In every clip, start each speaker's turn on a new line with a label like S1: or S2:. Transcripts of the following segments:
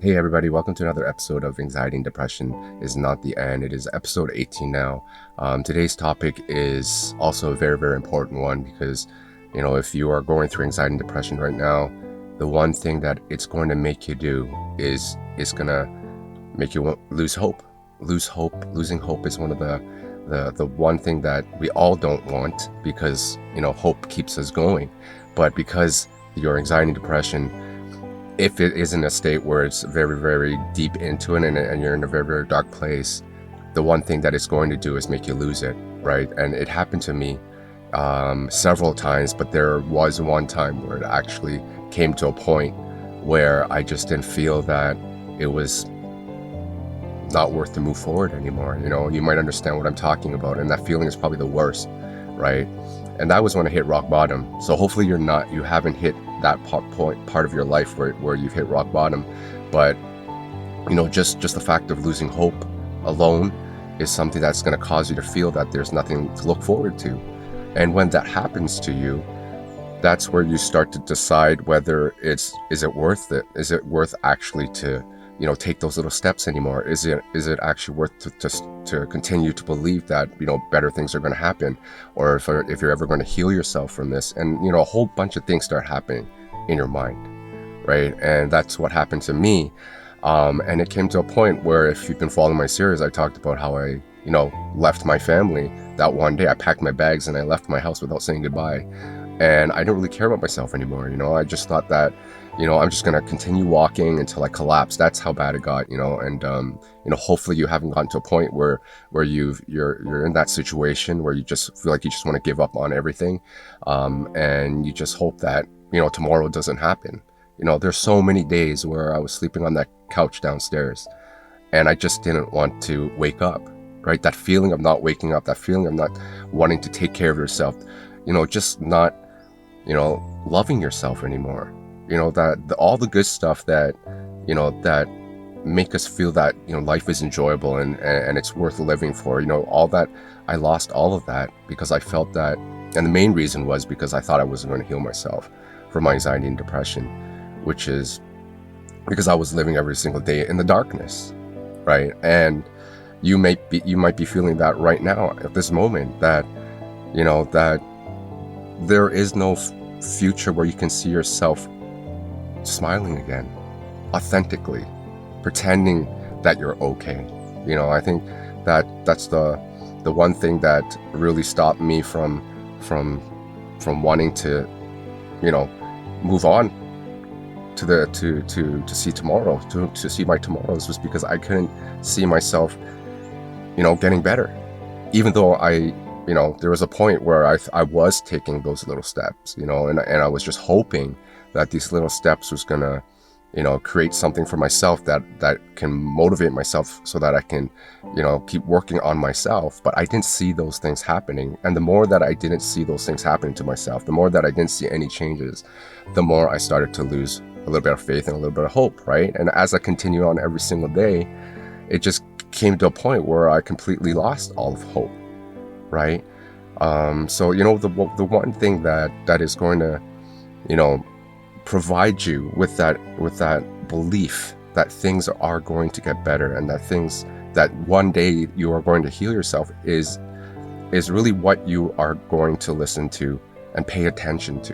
S1: Hey everybody, welcome to another episode of Anxiety and Depression is Not the End. It is episode 18 now. Today's topic is also a very, very important one because, if you are going through anxiety and depression right now, the one thing that it's going to make you do is going to make you lose hope. Lose hope. Losing hope is one of the one thing that we all don't want because, hope keeps us going. But because your anxiety and depression, if it is in a state where it's very, very deep into it and you're in a very, very dark place, the one thing that it's going to do is make you lose it, right? And it happened to me several times, but there was one time where it actually came to a point where I just didn't feel that it was not worth to move forward anymore. You might understand what I'm talking about, and that feeling is probably the worst, right? And that was when I hit rock bottom. So hopefully you haven't hit that part of your life where you've hit rock bottom. But just the fact of losing hope alone is something that's going to cause you to feel that there's nothing to look forward to. And when that happens to you, that's where you start to decide whether is it worth it? Is it worth actually to take those little steps anymore? Is it actually worth to continue to believe that better things are going to happen, or if you're ever going to heal yourself from this? And a whole bunch of things start happening in your mind, right? And that's what happened to me. And it came to a point where, if you've been following my series, I talked about how I left my family that one day. I packed my bags and I left my house without saying goodbye, and I didn't really care about myself anymore. I just thought that I'm just going to continue walking until I collapse. That's how bad it got, and, hopefully you haven't gotten to a point where you're in that situation where you just feel like you just want to give up on everything. And you just hope that, tomorrow doesn't happen. There's so many days where I was sleeping on that couch downstairs and I just didn't want to wake up, right? That feeling of not waking up, that feeling of not wanting to take care of yourself, just not, loving yourself anymore. All the good stuff that that make us feel that life is enjoyable and it's worth living for, all that. I lost all of that because I felt that, and the main reason was because I thought I wasn't going to heal myself from my anxiety and depression, which is because I was living every single day in the darkness, right? And you might be feeling that right now at this moment, that that there is no future where you can see yourself smiling again, authentically, pretending that you're okay. I think that that's the one thing that really stopped me from wanting to move on to see tomorrow, to see my tomorrows, was because I couldn't see myself getting better, even though there was a point where I was taking those little steps, and I was just hoping that these little steps was gonna, create something for myself that can motivate myself so that I can, keep working on myself. But I didn't see those things happening. And the more that I didn't see those things happening to myself, the more that I didn't see any changes, the more I started to lose a little bit of faith and a little bit of hope, right? And as I continued on every single day, it just came to a point where I completely lost all of hope, right? So, the one thing that is going to, provide you with that belief that things are going to get better, and that one day you are going to heal yourself, is really what you are going to listen to and pay attention to,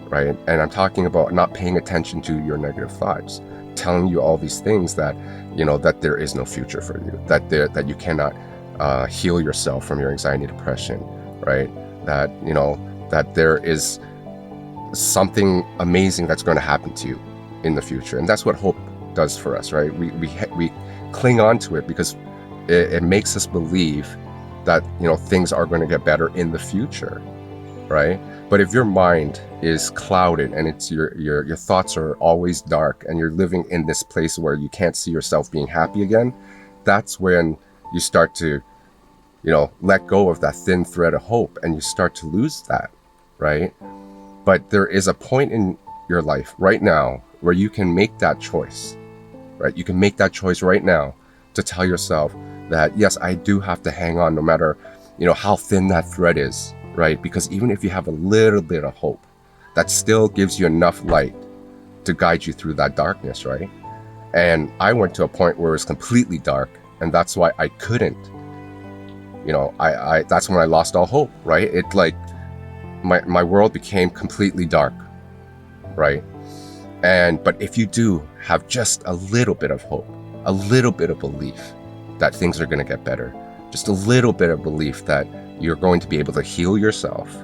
S1: right? And I'm talking about not paying attention to your negative thoughts, telling you all these things that that there is no future for you, that you cannot heal yourself from your anxiety and depression, right? That that there is something amazing that's going to happen to you in the future. And that's what hope does for us, right? We cling on to it because it makes us believe that things are going to get better in the future, right? But if your mind is clouded and it's your thoughts are always dark, and you're living in this place where you can't see yourself being happy again, that's when you start to let go of that thin thread of hope, and you start to lose that, right? But there is a point in your life right now where you can make that choice, right? You can make that choice right now to tell yourself that, yes, I do have to hang on no matter, how thin that thread is, right? Because even if you have a little bit of hope, that still gives you enough light to guide you through that darkness, right? And I went to a point where it was completely dark, and that's why I couldn't, I that's when I lost all hope, right? It like my world became completely dark, right? But if you do have just a little bit of hope, a little bit of belief that things are going to get better, just a little bit of belief that you're going to be able to heal yourself,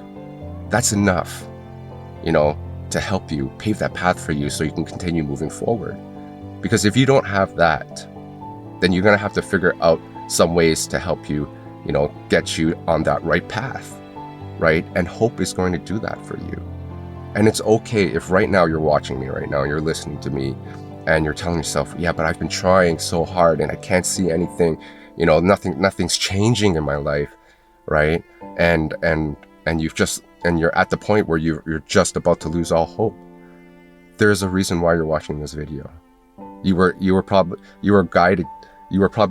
S1: that's enough, to help you pave that path for you so you can continue moving forward. Because if you don't have that, then you're going to have to figure out some ways to help you, get you on that right path, right? And hope is going to do that for you. And it's okay if right now you're watching me right now, you're listening to me, and you're telling yourself, yeah, but I've been trying so hard and I can't see anything, nothing's changing in my life, right? And you're at the point where you're just about to lose all hope. There's a reason why you're watching this video. You were probably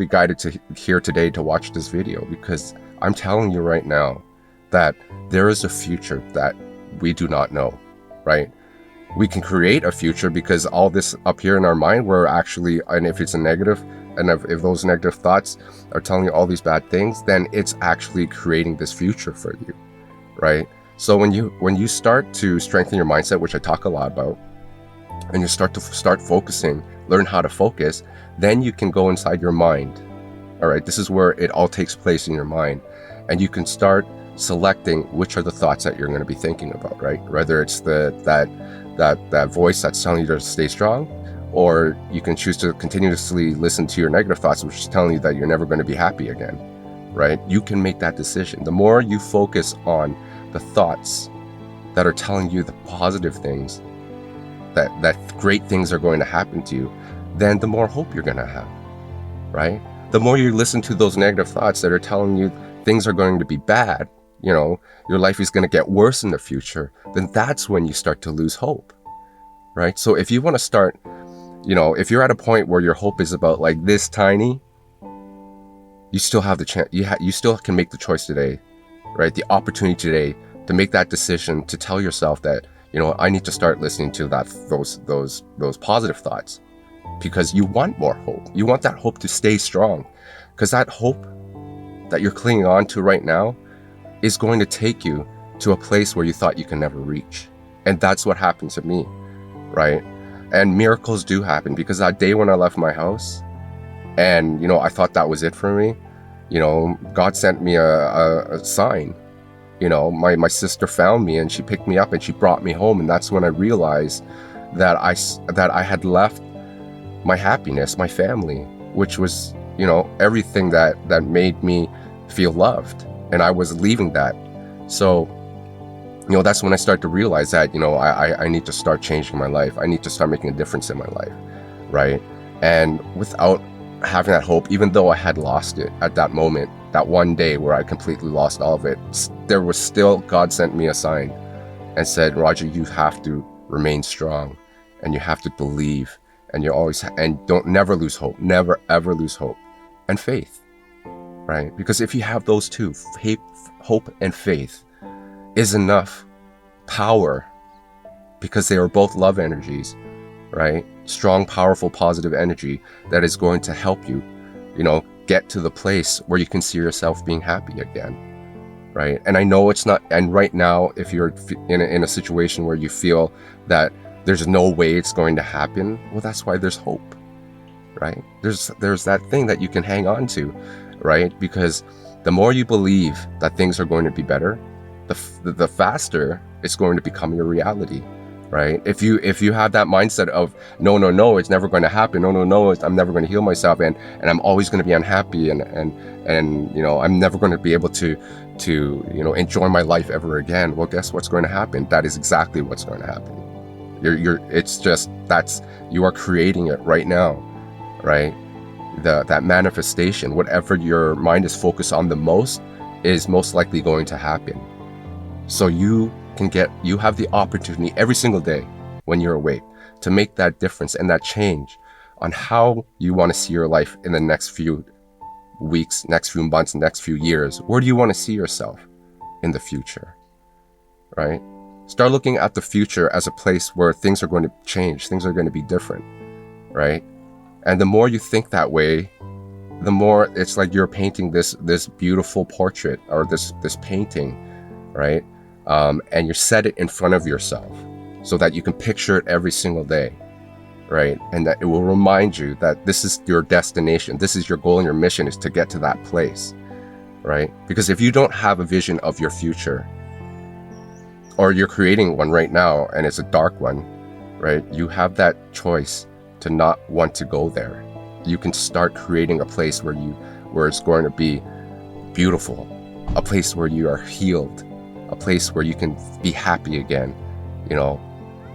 S1: guided to here today to watch this video, because I'm telling you right now that there is a future that we do not know, right? We can create a future because all this up here in our mind, we're actually, and if it's a negative, and if those negative thoughts are telling you all these bad things, then it's actually creating this future for you, right? So when you start to strengthen your mindset, which I talk a lot about, and you start focusing, learn how to focus, then you can go inside your mind. All right, this is where it all takes place in your mind, and you can start selecting which are the thoughts that you're going to be thinking about, right? Whether it's that voice that's telling you to stay strong, or you can choose to continuously listen to your negative thoughts, which is telling you that you're never going to be happy again, right? You can make that decision. The more you focus on the thoughts that are telling you the positive things, that great things are going to happen to you, then the more hope you're going to have, right? The more you listen to those negative thoughts that are telling you things are going to be bad, your life is going to get worse in the future, then that's when you start to lose hope, right? So if you want to start, if you're at a point where your hope is about like this tiny, you still have the chance, you still can make the choice today, right? The opportunity today to make that decision, to tell yourself that, I need to start listening to those positive thoughts, because you want more hope. You want that hope to stay strong, because that hope that you're clinging on to right now is going to take you to a place where you thought you can never reach. And that's what happened to me, right? And miracles do happen, because that day when I left my house and, I thought that was it for me, God sent me a sign. My sister found me and she picked me up and she brought me home. And that's when I realized that I had left my happiness, my family, which was, everything that made me feel loved. And I was leaving that. So, that's when I started to realize that, I need to start changing my life. I need to start making a difference in my life, right? And without having that hope, even though I had lost it at that moment, that one day where I completely lost all of it, there was still, God sent me a sign and said, Roger, you have to remain strong, and you have to believe, and never lose hope, never ever lose hope, and faith, right? Because if you have those two, hope and faith, is enough power, because they are both love energies, right? Strong, powerful, positive energy that is going to help you, get to the place where you can see yourself being happy again, right? And I know it's not, and right now, if you're in a situation where you feel that there's no way it's going to happen, well, that's why there's hope, right? There's that thing that you can hang on to, right? Because the more you believe that things are going to be better, the faster it's going to become your reality, right? If you have that mindset of no, it's never going to happen, no, I'm never going to heal myself, and I'm always going to be unhappy, and I'm never going to be able to enjoy my life ever again, well, guess what's going to happen? That is exactly what's going to happen. You are creating it right now, right? That manifestation, whatever your mind is focused on the most, is most likely going to happen. So you have the opportunity every single day when you're awake to make that difference and that change on how you want to see your life in the next few weeks, next few months, next few years. Where do you want to see yourself in the future, right? Start looking at the future as a place where things are going to change, things are going to be different, right? And the more you think that way, the more it's like you're painting this beautiful portrait or this painting, right? And you set it in front of yourself so that you can picture it every single day, right? And that it will remind you that this is your destination. This is your goal and your mission, is to get to that place, right? Because if you don't have a vision of your future, or you're creating one right now and it's a dark one, right? You have that choice to not want to go there. You can start creating a place where it's going to be beautiful, a place where you are healed, a place where you can be happy again,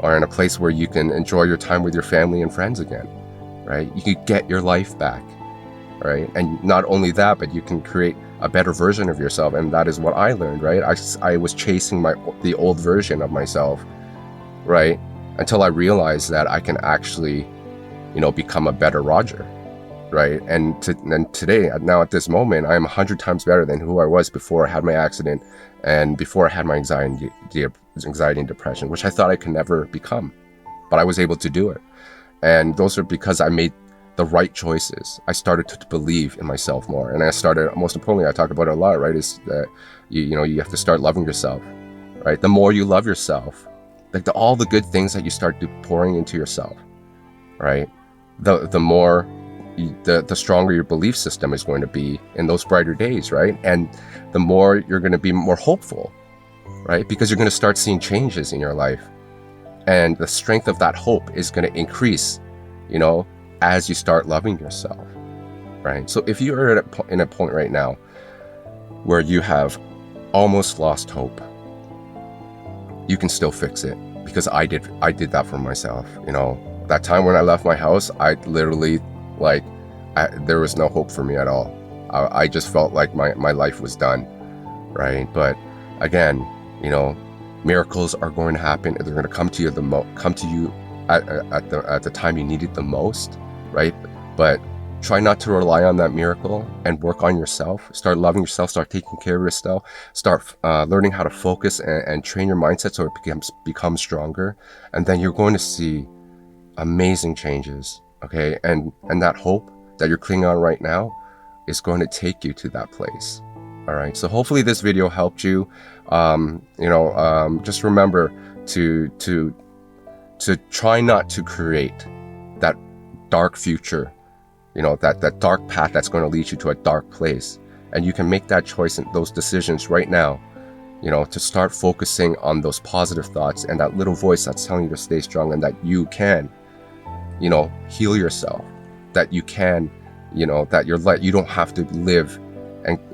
S1: or in a place where you can enjoy your time with your family and friends again, right? You can get your life back, right? And not only that, but you can create a better version of yourself. And that is what I learned, right? I was chasing the old version of myself, right? Until I realized that I can actually, become a better Roger, right? And today, now at this moment, I'm 100 times better than who I was before I had my accident and before I had my anxiety and depression, which I thought I could never become, but I was able to do it. And those are because I made the right choices. I started to believe in myself more, and I started, most importantly, I talk about it a lot, right? Is that you have to start loving yourself, right? The more you love yourself, like all the good things that you start pouring into yourself, right? The more, the stronger your belief system is going to be in those brighter days, right? And the more you're going to be more hopeful, right? Because you're going to start seeing changes in your life, and the strength of that hope is going to increase, as you start loving yourself, right? So if you are in a point right now where you have almost lost hope, you can still fix it, because I did that for myself. That time when I left my house, I literally, there was no hope for me at all. I just felt like my life was done, right? But again, miracles are going to happen. They're going to come to you at the time you need it the most, right? But try not to rely on that miracle and work on yourself. Start loving yourself, start taking care of yourself, start learning how to focus and train your mindset so it becomes stronger. And then you're going to see amazing changes, okay? And that hope that you're clinging on right now is going to take you to that place. All right, so hopefully this video helped you. Just remember to try not to create that dark future, that dark path that's going to lead you to a dark place. And you can make that choice and those decisions right now, to start focusing on those positive thoughts and that little voice that's telling you to stay strong, and that you can, heal yourself, that you can, that you don't have to live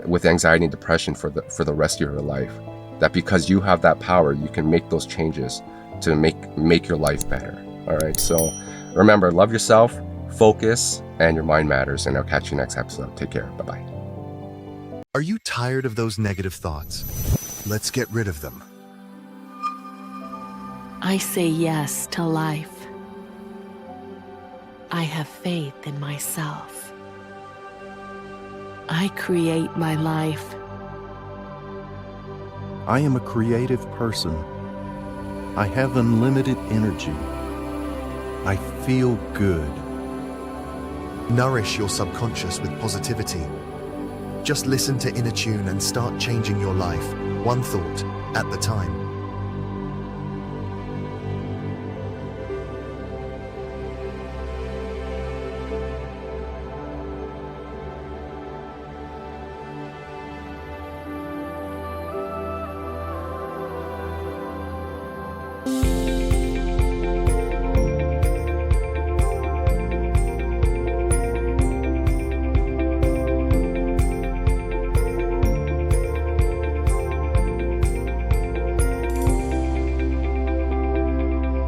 S1: with anxiety and depression for the rest of your life. That because you have that power, you can make those changes to make your life better. All right, so remember, love yourself, focus, and your mind matters. And I'll catch you next episode. Take care. Bye-bye.
S2: Are you tired of those negative thoughts? Let's get rid of them.
S3: I say yes to life. I have faith in myself. I create my life.
S4: I am a creative person. I have unlimited energy. I feel good.
S2: Nourish your subconscious with positivity. Just listen to Inner Tune and start changing your life, one thought at a time.